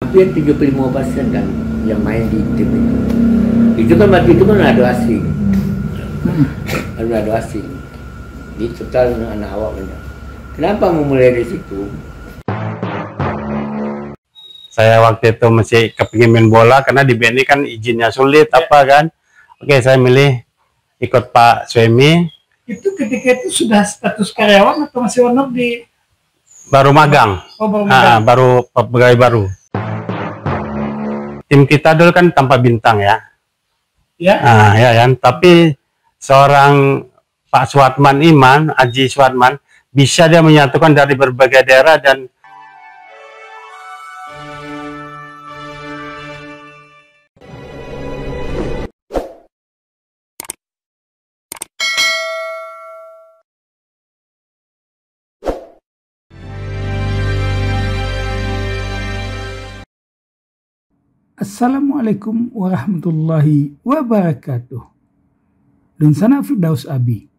Hampir 35% kan yang main di tim itu. Itu kan berarti itu kan ada asing. Ada asing. Di total anak awak banyak. Kenapa memulai dari situ? Saya waktu itu masih kepingin main bola karena di BNI kan izinnya sulit apa kan. Oke, saya milih ikut Pak Suemi. Itu ketika itu sudah status karyawan atau masih honor di? Baru magang. Oh, baru magang. Baru pegawai baru. Tim kita dulu kan tanpa bintang ya. Ya. Ya kan. Tapi seorang Pak Suatman Iman, Haji Suatman, bisa dia menyatukan dari berbagai daerah dan Assalamualaikum warahmatullahi wabarakatuh. Dan sana Firdaus Abi.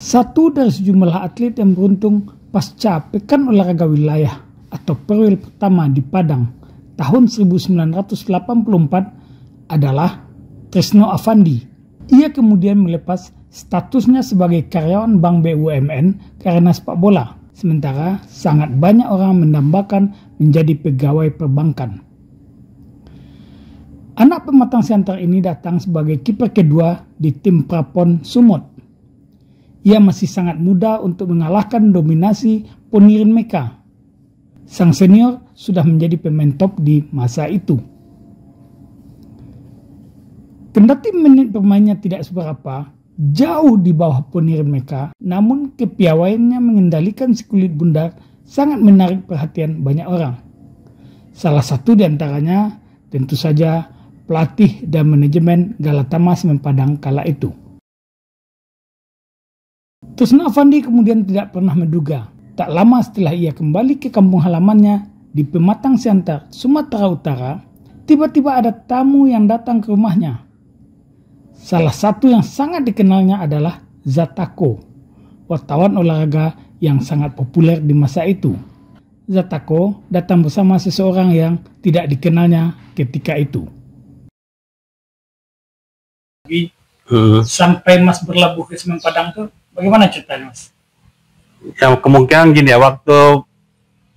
Satu dari sejumlah atlet yang beruntung pasca Pekan Olahraga Wilayah atau Perwil pertama di Padang tahun 1984 adalah Tresno Afandi. Ia kemudian melepas statusnya sebagai karyawan Bank BUMN karena sepak bola. Sementara sangat banyak orang mendambakan menjadi pegawai perbankan. Anak pematang siantar ini datang sebagai kiper kedua di tim Prapon Sumut. Ia masih sangat muda untuk mengalahkan dominasi Ponirin Meka. Sang senior sudah menjadi pemain top di masa itu. Kendati menit bermainnya tidak seberapa, jauh di bawah Ponirin Meka, namun kepiawaiannya mengendalikan si kulit bundar sangat menarik perhatian banyak orang. Salah satu di antaranya tentu saja pelatih dan manajemen Galatama Semen Padang kala itu. Tresno Afandi kemudian tidak pernah menduga, tak lama setelah ia kembali ke kampung halamannya di Pematang Siantar, Sumatera Utara, tiba-tiba ada tamu yang datang ke rumahnya. Salah satu yang sangat dikenalnya adalah Zatako, wartawan olahraga yang sangat populer di masa itu. Zatako datang bersama seseorang yang tidak dikenalnya ketika itu. Sampai Mas berlabuh ke Semen Padang tuh bagaimana ceritanya, Mas? Ya, kemungkinan gini ya, waktu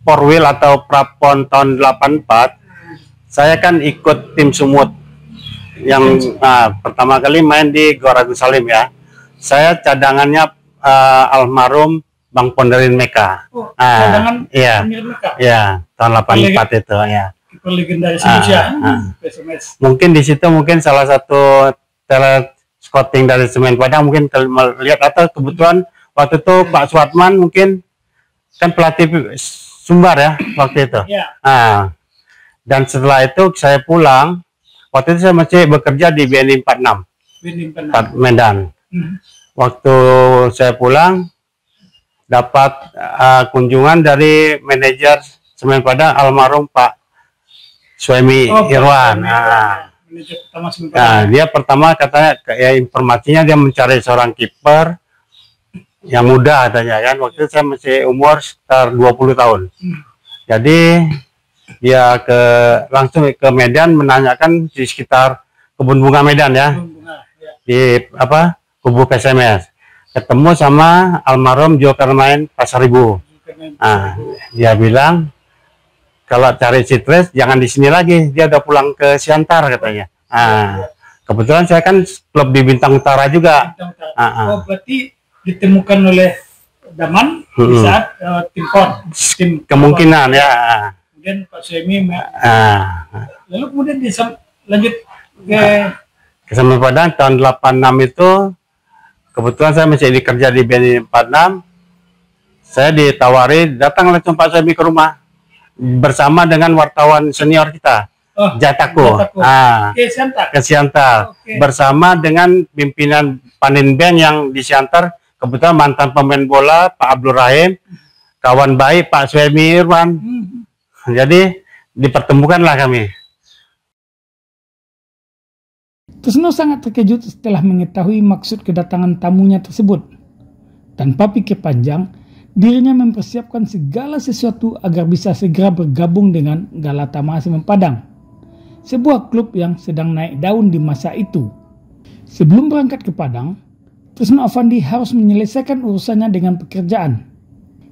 Porwil atau Prapon tahun 84 saya kan ikut tim Sumut yang pertama kali main di Gor Agus Salim ya. Saya cadangannya almarhum Bang Ponirin Meka. Cadangan iya, Ponirin Meka? Iya, tahun 84 itu ya. Kiper legendaris Indonesia. Mungkin di situ mungkin salah satu tele scouting dari Semen Padang mungkin melihat, atau kebetulan waktu itu Pak Suatman mungkin kan pelatih Sumbar ya waktu itu. Ya. Dan setelah itu saya pulang, waktu itu saya masih bekerja di BNI 46 Medan. Waktu saya pulang dapat kunjungan dari manajer Semen Padang almarhum Pak Suemi Irwan. Dia pertama katanya ya, informasinya dia mencari seorang kiper yang muda katanya kan. Waktu itu saya masih umur sekitar 20 tahun. Jadi dia langsung ke Medan menanyakan di sekitar Kebun Bunga Medan ya. Di Kubu PSMS. Ketemu sama almarhum Zulkarnain Pasaribu. Dia bilang kalau cari Citres jangan di sini lagi, dia udah pulang ke Siantar katanya. Kebetulan saya kan klub di Bintang Utara juga. Berarti ditemukan oleh Daman di saat tim kemungkinan ya. Kemudian Pak Suemi lalu kemudian lanjut ke Semen Padang tahun 86 itu. Kebetulan saya masih dikerja di BNI 46. Saya ditawari datang langsung Pak Suemi ke rumah bersama dengan wartawan senior kita, Zatako. Ke Siantar. Bersama dengan pimpinan Panin Band yang di Siantar, kebetulan mantan pemain bola Pak Abdul Rahim, kawan baik Pak Suemi Irwan. Jadi dipertemukanlah kami. Tresno sangat terkejut setelah mengetahui maksud kedatangan tamunya tersebut. Tanpa pikir panjang, Dirinya mempersiapkan segala sesuatu agar bisa segera bergabung dengan Galatama Semen Padang, sebuah klub yang sedang naik daun di masa itu. Sebelum berangkat ke Padang, Tresno Avandi harus menyelesaikan urusannya dengan pekerjaan.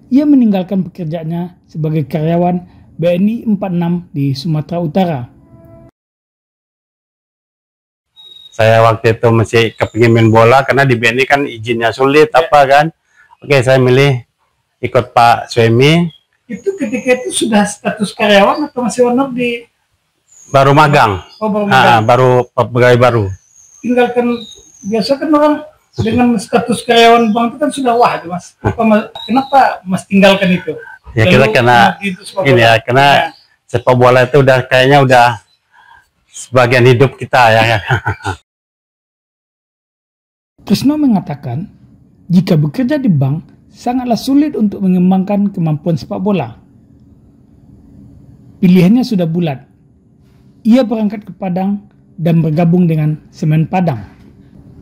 Ia meninggalkan pekerjaannya sebagai karyawan BNI 46 di Sumatera Utara. Saya waktu itu masih kepingin main bola karena di BNI kan izinnya sulit apa kan. Oke, saya milih ikut Pak Suemi. Itu ketika itu sudah status karyawan atau masih honor di? Baru magang. Oh, baru magang. Baru pegawai baru. Tinggalkan, biasa kan orang dengan status karyawan bank itu kan sudah wah itu Mas. Kenapa Mas tinggalkan itu? Ya kita karena ini ya, karena sepak bola itu udah kayaknya udah sebagian hidup kita ya. Tresno mengatakan, jika bekerja di bank sangatlah sulit untuk mengembangkan kemampuan sepak bola. Pilihannya sudah bulat. Ia berangkat ke Padang dan bergabung dengan Semen Padang.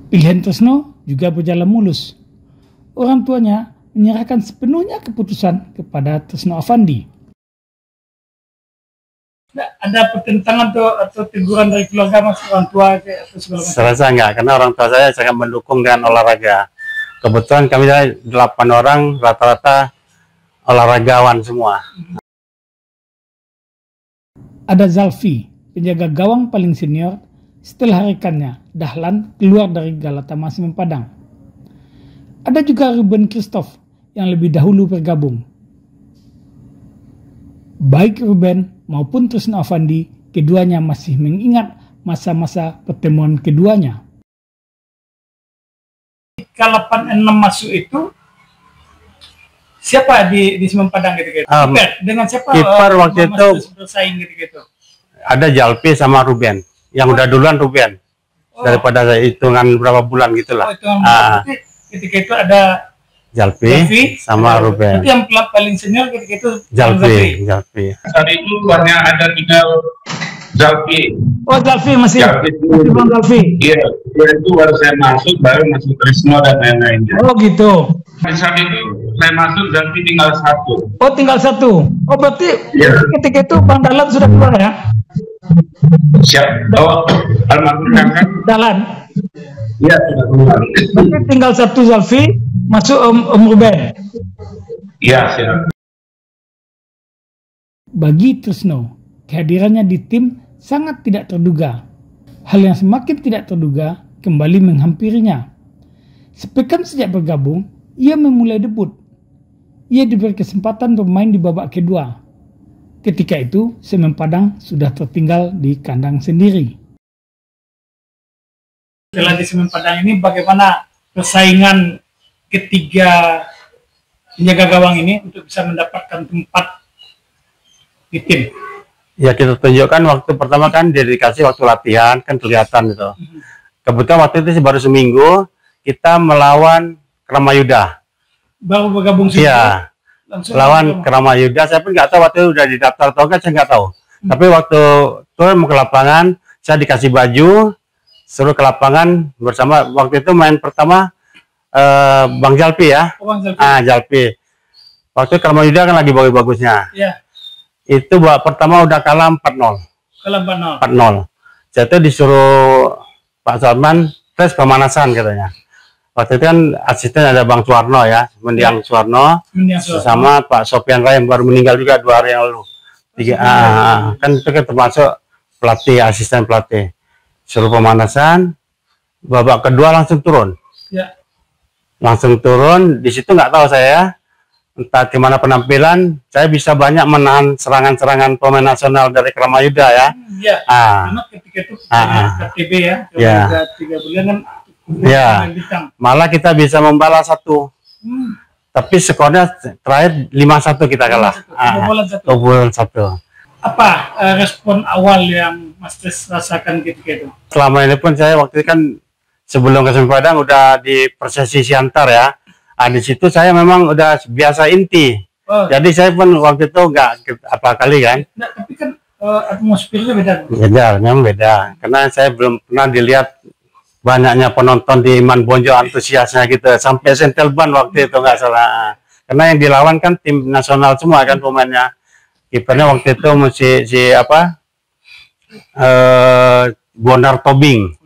Pilihan Tresno juga berjalan mulus. Orang tuanya menyerahkan sepenuhnya keputusan kepada Tresno Avandi. Ada pertentangan atau teguran dari keluarga Mas, orang tua atau segala macam? Saya rasa enggak, karena orang tua saya sangat mendukung dengan olahraga. Kebetulan kami 8 orang, rata-rata olahragawan semua. Ada Zalfi, penjaga gawang paling senior setelah rekannya Dahlan keluar dari Galatama Semen Padang. Ada juga Ruben Christoph yang lebih dahulu bergabung. Baik Ruben maupun Tresno Avandi, keduanya masih mengingat masa-masa pertemuan keduanya. Ketika 86 masuk itu, siapa di Semen Padang gitu? Dengan siapa? Kiper waktu itu bersaing gitu? Ada Jalpi sama Ruben. Yang udah duluan Ruben. Daripada saya hitungan berapa bulan gitulah. Ketika itu ada Jalpi sama Ruben. Itu yang paling senior ketika itu Jalpi. Saat itu hanya ada tinggal Jalpi. Oh, Jalpi masih Bang Jalpi. Iya, itu baru saya masuk, baru masuk Tresno dan lain-lainnya. Oh gitu. Di saat itu saya masuk Jalpi tinggal 1. Oh, tinggal 1. Oh, berarti ketika itu Bang Dahlan sudah keluar ya? Siap. Oh, almarhum kakak. Dahlan. Iya, sudah keluar. Berarti tinggal 1 Zalfi, masuk Om Ruben. Iya, siap. Bagi Tresno, kehadirannya di tim sangat tidak terduga. Hal yang semakin tidak terduga kembali menghampirinya. Sepekan sejak bergabung, ia memulai debut. Ia diberi kesempatan bermain di babak kedua. Ketika itu, Semen Padang sudah tertinggal di kandang sendiri. Setelah di Semen Padang ini, bagaimana persaingan ketiga penjaga gawang ini untuk bisa mendapatkan tempat di tim? Ya kita tunjukkan waktu pertama kan dedikasi waktu latihan kan kelihatan itu. Kebetulan waktu itu baru seminggu kita melawan Kramayuda. Baru bergabung sih. Iya. Lawan Kramayuda, saya pun nggak tahu waktu itu udah didaftar atau enggak, saya nggak tahu. Tapi waktu turun mau ke lapangan, saya dikasih baju, suruh ke lapangan bersama. Waktu itu main pertama Bang Jalpi ya. Oh, Bang Jalpi. Jalpi. Waktu Kramayuda kan lagi bagus-bagusnya. Iya. Itu babak pertama udah kalah 4-0. Kalah 4-0. Jadi disuruh Pak Salman tes pemanasan katanya. Waktu itu kan asisten ada Bang Suwarno ya, Mendiang Suwarno, sama Pak Sofian Rai yang baru meninggal juga 2 hari yang lalu. Kan itu kan termasuk pelatih, asisten pelatih. Suruh pemanasan, babak kedua langsung turun. Ya. Langsung turun, di situ nggak tahu saya, entah gimana penampilan, saya bisa banyak menahan serangan-serangan pemain nasional dari Kramayuda ya. Iya. Karena ketika itu KTB ya, 3 bulan kan. Ya, malah kita bisa membalas 1. Tapi skornya terakhir 5-1 kita kalah. Kebobolan 1. Apa respon awal yang Mas Tris rasakan ketika itu? Selama ini pun saya waktu itu kan sebelum ke Semen Padang udah di Persesi Siantar ya. Di situ saya memang udah biasa inti. Jadi saya pun waktu itu nggak apa kali kan. Nah, tapi kan atmosfernya beda. Beda, memang beda. Karena saya belum pernah dilihat banyaknya penonton di Iman Bonjol antusiasnya gitu. Sampai sentel ban waktu itu nggak salah. Karena yang dilawan kan tim nasional semua kan pemainnya. Kipernya waktu itu si Bonar Tobing.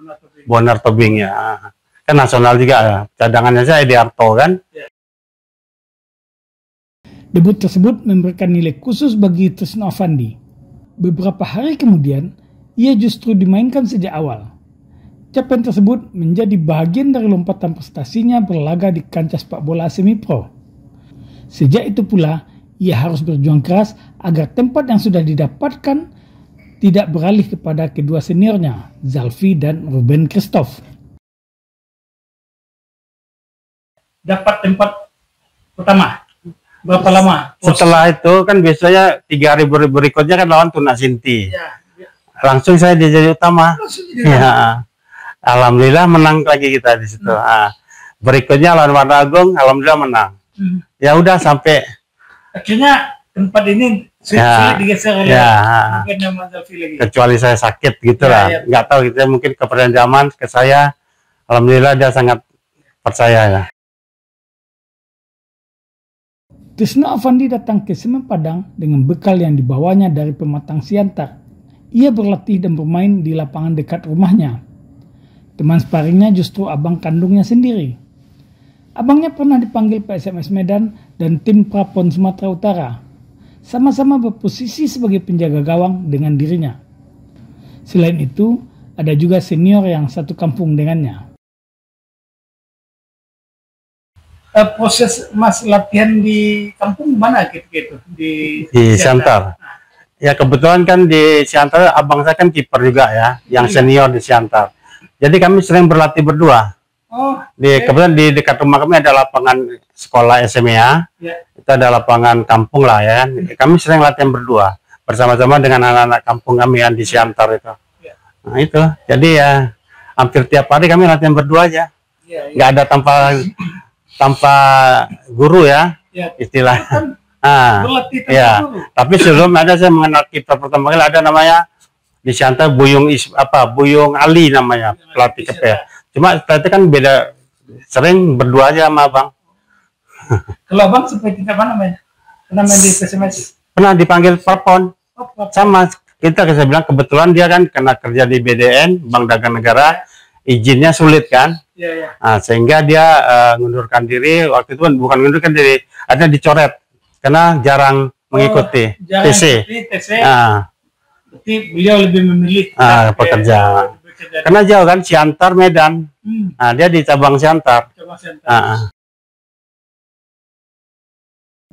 Bonar Tobing ya. Kan nasional juga. Cadangannya saya Ediarto kan. Debut tersebut memberikan nilai khusus bagi Trisno Avandi. Beberapa hari kemudian, ia justru dimainkan sejak awal. Capaian tersebut menjadi bagian dari lompatan prestasinya berlaga di kancah sepak bola semi-pro. Sejak itu pula, ia harus berjuang keras agar tempat yang sudah didapatkan tidak beralih kepada kedua seniornya, Zalfi dan Ruben Christoph. Dapat tempat pertama, berapa lama? Setelah itu kan biasanya 3 hari berikutnya kan lawan Tuna Sinti. Ya. Langsung saya jadi utama. Ya. Alhamdulillah menang lagi kita di situ. Berikutnya lawan Warna Agung, alhamdulillah menang. Ya udah sampai akhirnya tempat ini sulit digeser oleh lagi. Kecuali saya sakit gitu lah. Nggak tahu gitu, mungkin kepercayaan zaman ke saya. Alhamdulillah dia sangat percaya ya. Trisno Avandi datang ke Semen Padang dengan bekal yang dibawanya dari Pematang Siantar. Ia berlatih dan bermain di lapangan dekat rumahnya. Teman sparingnya justru abang kandungnya sendiri. Abangnya pernah dipanggil PSMS Medan dan tim Prapon Sumatera Utara. Sama-sama berposisi sebagai penjaga gawang dengan dirinya. Selain itu, ada juga senior yang satu kampung dengannya. Proses Mas latihan di kampung mana gitu? Di Siantar. Ya kebetulan kan di Siantar abang saya kan kiper juga ya, yang senior di Siantar. Jadi kami sering berlatih berdua. Kebetulan di dekat rumah kami ada lapangan sekolah SMA. Itu ada lapangan kampung lah ya kan. Kami sering latihan berdua bersama-sama dengan anak-anak kampung kami yang di Siantar itu. Nah itu. Jadi ya hampir tiap hari kami latihan berdua aja. Nggak ada tanpa guru ya, istilah. Tapi sebelum ada saya mengenal kiper pertama kali ada namanya di Siantar Buyung Ali namanya pelatih KP. Cuma itu kan beda, sering berdua aja sama abang. Kalau abang seperti apa namanya? Pernah main di PSMS? Pernah dipanggil Prapon. Sama kita saya bilang kebetulan dia kan kena kerja di BDN Bank Dagang Negara, izinnya sulit kan. Nah, sehingga dia mengundurkan diri. Waktu itu bukan mengundurkan diri, ada dicoret karena jarang mengikuti TC. Berarti beliau lebih memilih pekerjaan. Karena jauh kan Siantar Medan. Nah, dia di cabang Siantar.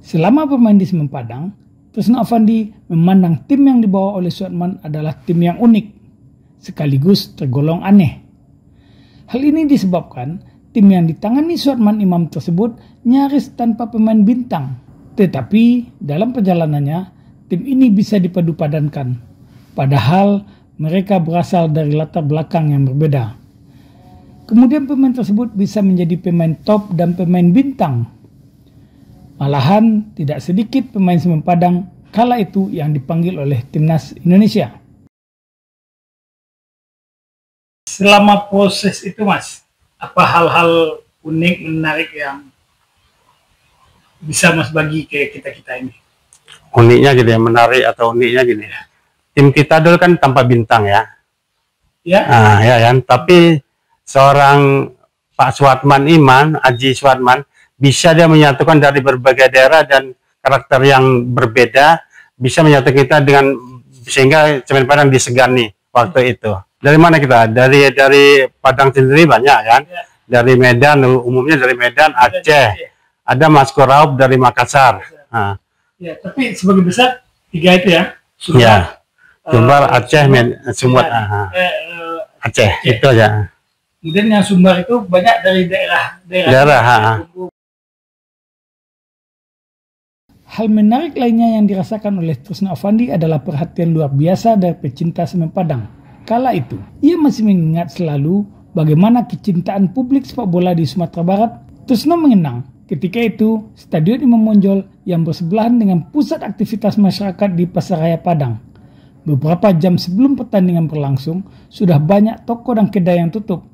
Selama bermain di Semen Padang, Trisno Avandi memandang tim yang dibawa oleh Suatman adalah tim yang unik, sekaligus tergolong aneh. Hal ini disebabkan tim yang ditangani Suatman Imam tersebut nyaris tanpa pemain bintang. Tetapi dalam perjalanannya, tim ini bisa dipadu-padankan. Padahal mereka berasal dari latar belakang yang berbeda. Kemudian pemain tersebut bisa menjadi pemain top dan pemain bintang. Malahan tidak sedikit pemain Semen Padang kala itu yang dipanggil oleh Timnas Indonesia. Selama proses itu Mas, apa hal-hal unik, menarik yang bisa Mas bagi ke kita-kita ini? Uniknya gitu ya, menarik atau uniknya gini ya. Tim kita dulu kan tanpa bintang ya. Ya kan, tapi seorang Pak Suatman Iman, Haji Suatman, bisa dia menyatukan dari berbagai daerah dan karakter yang berbeda, bisa menyatukan kita dengan sehingga Semen Padang disegani waktu itu. Dari mana kita? Dari Padang sendiri banyak kan? Dari Medan, umumnya dari Medan, Aceh. Ada Mas Koraub dari Makassar. Tapi sebagai besar 3 itu ya? Sumbar, Aceh, Sumut, Aceh, itu aja. Kemudian yang Sumbar itu banyak dari daerah. Hal menarik lainnya yang dirasakan oleh Trisno Avandi adalah perhatian luar biasa dari pecinta Semen Padang. Kala itu, ia masih mengingat selalu bagaimana kecintaan publik sepak bola di Sumatera Barat. Trisno mengenang ketika itu Stadion Imam Monjol yang bersebelahan dengan pusat aktivitas masyarakat di Pasaraya Padang. Beberapa jam sebelum pertandingan berlangsung, sudah banyak toko dan kedai yang tutup.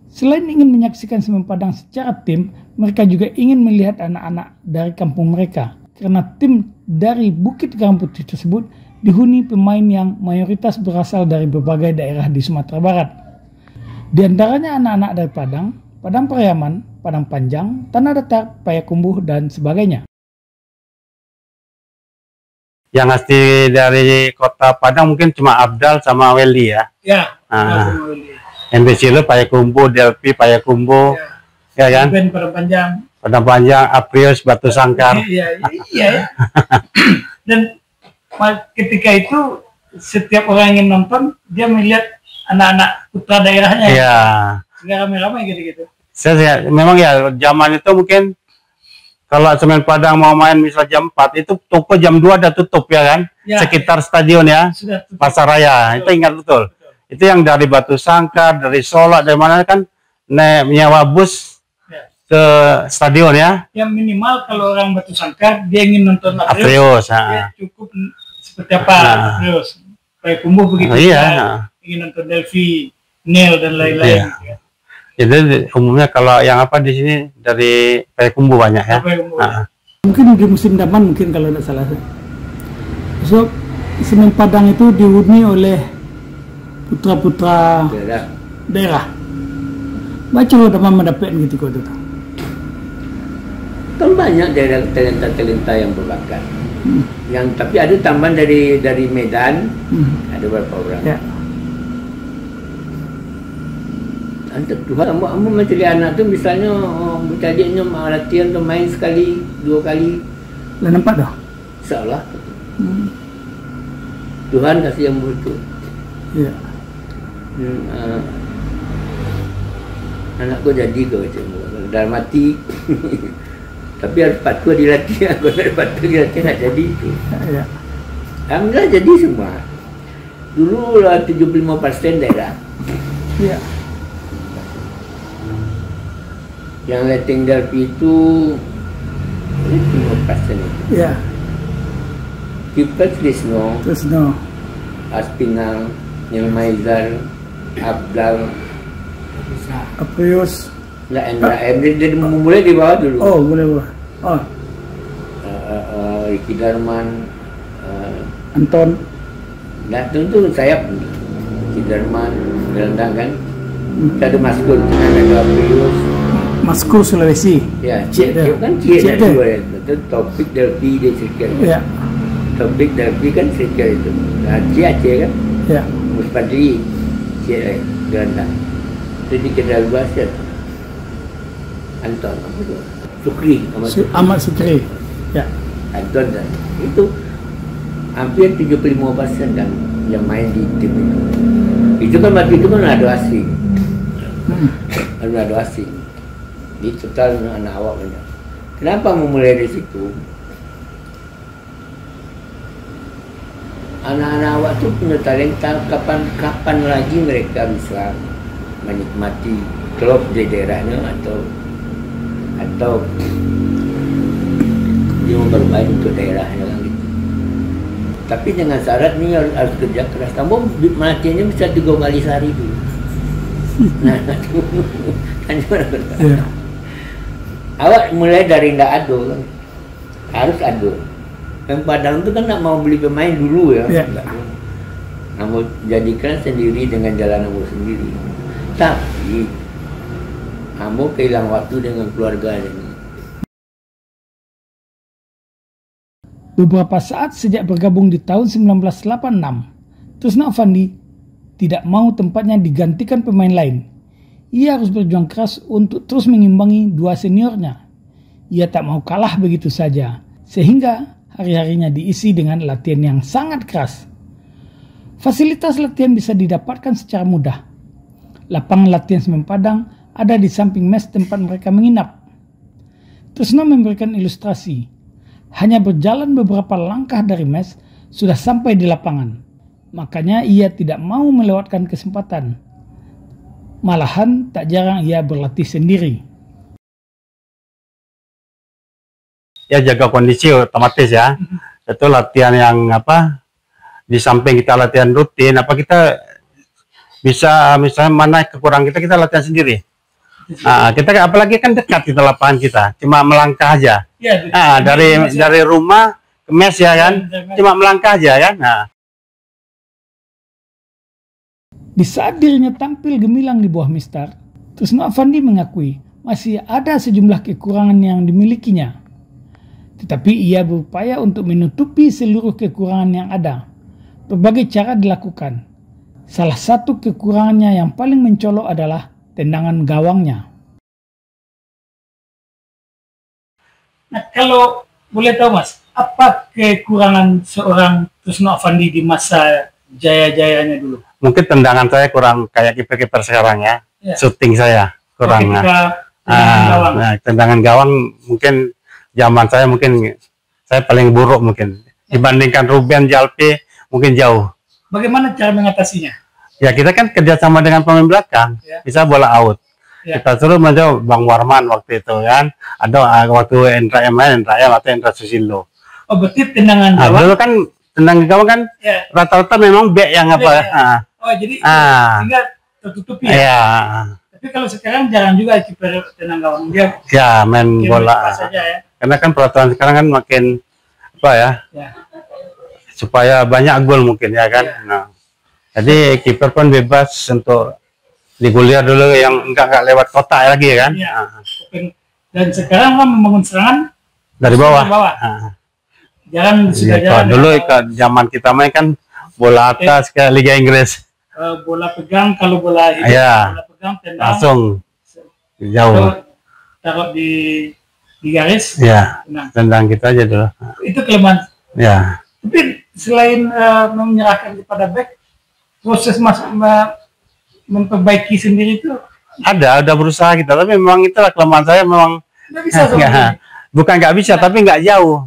Selain ingin menyaksikan Semen Padang secara tim, mereka juga ingin melihat anak-anak dari kampung mereka. Karena tim dari Bukit Karang Putih tersebut dihuni pemain yang mayoritas berasal dari berbagai daerah di Sumatera Barat. Di antaranya anak-anak dari Padang, Padang Pariaman, Padang Panjang, Tanah Datar, Payakumbuh, dan sebagainya. Yang asli dari kota Padang mungkin cuma Abdal sama Welly ya. Ya, NBC lo Payakumbuh, Delphi, Payakumbuh, ya kan? Padang Panjang. Padang Panjang, Aprius, Batu Sangkar. Iya. Dan ketika itu setiap orang yang ingin nonton, dia melihat anak-anak putra daerahnya. Iya. Nggak ramai-ramai gitu-gitu. Memang ya zaman itu mungkin kalau Semen Padang mau main misal jam 4 itu toko jam 2 udah tutup ya kan? Ya, sekitar stadion ya, Pasar Raya. Betul. Itu ingat betul. Itu yang dari Batu Sangkar, dari Solok, dari mana kan nyewa bus ke stadion ya. Yang minimal kalau orang Batu Sangkar dia ingin nonton Aprius, dia cukup seperti apa Aprius. Payakumbuh begitu. Ingin nonton Delphi, Nel dan lain-lain. Iya. Jadi umumnya kalau yang apa di sini dari Payakumbuh banyak ya. Mungkin di musim daman mungkin kalau tidak salah. So Semen Padang itu dihuni oleh putra-putra daerah. Baca lo dapat mendapat gitu kok itu. Kan banyak daerah talenta-talenta yang berbakat. Yang tapi ada tambahan dari Medan, ada beberapa orang. Ya. Untuk Tuhan, kamu mencari anak tu misalnya budak-budaknya latihan tu main sekali, 2 kali. Lah nampak dah. InsyaAllah. Tuhan kasih yang begitu. Ya. Anakku jadi kau macam dah mati. Tapi harus patuh dilatih. Aku nak patuh dilatih nak jadi itu. Ya. Alhamdulillah jadi semua. Dulu 75% daerah. Ya. Yang letting Delphi itu 5% itu. Ya. Kiper Trisno, Aspinal, Nyelmaizar, Abdal, Aprius. Dia memulai di bawah dulu. Oh, boleh. Oh. Ricky Darman, Anton. nah tentu sayap Ricky Darman, gelandang kan. Ada Maskur, ada Aprius. Maskur Sulawesi. Ya, Cik kan itu Topik Delphi dia circle. Ya. Topik Delphi kan circle itu. Nah, Aceh kan. Ya. Muspadri, Cik gelandang. Jadi kita luas ya. Anton apa tu? Sukri, Ahmad Sukri. Ya. Anton dan itu hampir 75% kan yang main di tim itu. Itu kan waktu itu kan ada asing. Ada asing. Di total anak awak banyak. Kenapa memulai dari situ? Anak-anak awak tu punya talenta, kapan lagi mereka bisa menikmati klub di daerahnya atau dia bermain untuk daerahnya kan gitu. Tapi dengan syarat ni harus kerja keras. Kamu melatihnya bisa 3 kali sehari dulu. Nah, Ya. Awak mulai dari nggak ado kan, harus ado. Yang Padang itu kan nak mau beli pemain dulu ya. Kamu jadikan sendiri dengan jalan kamu sendiri. Tapi kamu kehilangan waktu dengan keluarga ini. Beberapa saat sejak bergabung di tahun 1986, Trisno Affandi tidak mau tempatnya digantikan pemain lain. Ia harus berjuang keras untuk terus mengimbangi 2 seniornya. Ia tak mau kalah begitu saja, sehingga hari-harinya diisi dengan latihan yang sangat keras. Fasilitas latihan bisa didapatkan secara mudah. Lapangan latihan Semen Padang ada di samping mes tempat mereka menginap. Trisno memberikan ilustrasi. Hanya berjalan beberapa langkah dari mes, sudah sampai di lapangan. Makanya ia tidak mau melewatkan kesempatan. Malahan tak jarang ia berlatih sendiri. Ya jaga kondisi otomatis ya. Itu latihan yang apa? Di samping kita latihan rutin, apa kita bisa misalnya mana kekurangan kita latihan sendiri. Kita apalagi kan dekat itu lapangan kita, cuma melangkah aja. Ya, dari rumah ke mes ya kan, cuma melangkah aja kan. Di saat dirinya tampil gemilang di bawah Mistar, Tresno Avandi mengakui masih ada sejumlah kekurangan yang dimilikinya. Tetapi ia berupaya untuk menutupi seluruh kekurangan yang ada. Berbagai cara dilakukan. Salah satu kekurangannya yang paling mencolok adalah tendangan gawangnya. Nah, kalau boleh tahu Mas, apa kekurangan seorang Tresno Avandi di masa jaya-jayanya dulu? Mungkin tendangan saya kurang kayak kiper-kiper sekarang ya. Shooting saya kurang. Tendangan gawang mungkin zaman saya mungkin saya paling buruk mungkin dibandingkan Ruben Jalpe mungkin jauh. Bagaimana cara mengatasinya? Ya kita kan kerjasama dengan pemain belakang, bisa bola out. Kita suruh menjauh Bang Warman waktu itu kan, ada waktu Endra atau Endra Susilo. Oh berarti tendangan gawang? Dulu kan tendangan gawang kan rata-rata memang back yang apa? Oh jadi sehingga tertutupi ya? Tapi kalau sekarang jarang juga kiper tenang gawang dia. Ya main bola. Saja, ya. Karena kan peraturan sekarang kan makin apa ya? Supaya banyak gol mungkin ya kan. Nah, jadi kiper pun bebas untuk digulir dulu yang enggak lewat kotak lagi ya kan. Dan sekarang kan membangun serangan dari bawah. Jangan sudah jalan. Dulu zaman kita main kan bola atas ke Liga Inggris. Bola pegang, kalau bola hidup, bola pegang tendang langsung jauh. Taruh di garis. Tendang kita aja dulu. Itu kelemahan. Tapi selain menyerahkan kepada back, proses memperbaiki sendiri itu ada berusaha kita, tapi memang itulah kelemahan saya memang. Nggak bisa bukan nggak bisa, tapi nggak jauh.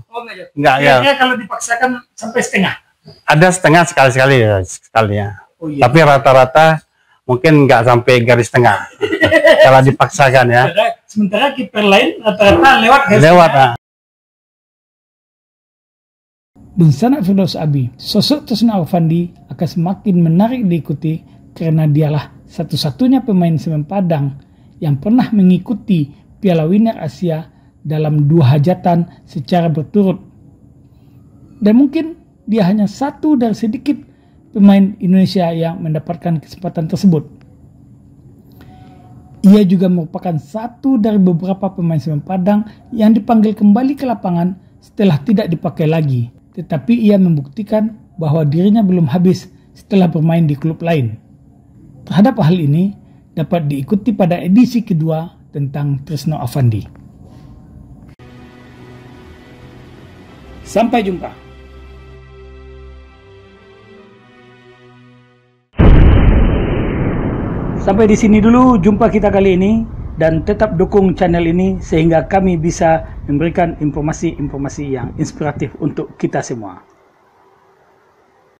Nggak jauh. Kalau dipaksakan sampai setengah. Ada setengah sekali ya. Tapi rata-rata mungkin nggak sampai garis tengah kalau dipaksakan ya. Sementara kiper lain rata-rata lewat. Dan Sanad Firdaus Abi, sosok Tresno Avandi akan semakin menarik diikuti karena dialah satu-satunya pemain semen Padang yang pernah mengikuti Piala Winner Asia dalam 2 hajatan secara berturut. Dan mungkin dia hanya satu dari sedikit pemain Indonesia yang mendapatkan kesempatan tersebut. Ia juga merupakan satu dari beberapa pemain semen Padang yang dipanggil kembali ke lapangan setelah tidak dipakai lagi. Tetapi ia membuktikan bahwa dirinya belum habis setelah bermain di klub lain. Terhadap hal ini dapat diikuti pada edisi kedua tentang Tresno Avandi. Sampai jumpa. Sampai di sini dulu jumpa kita kali ini, dan tetap dukung channel ini sehingga kami bisa memberikan informasi-informasi yang inspiratif untuk kita semua.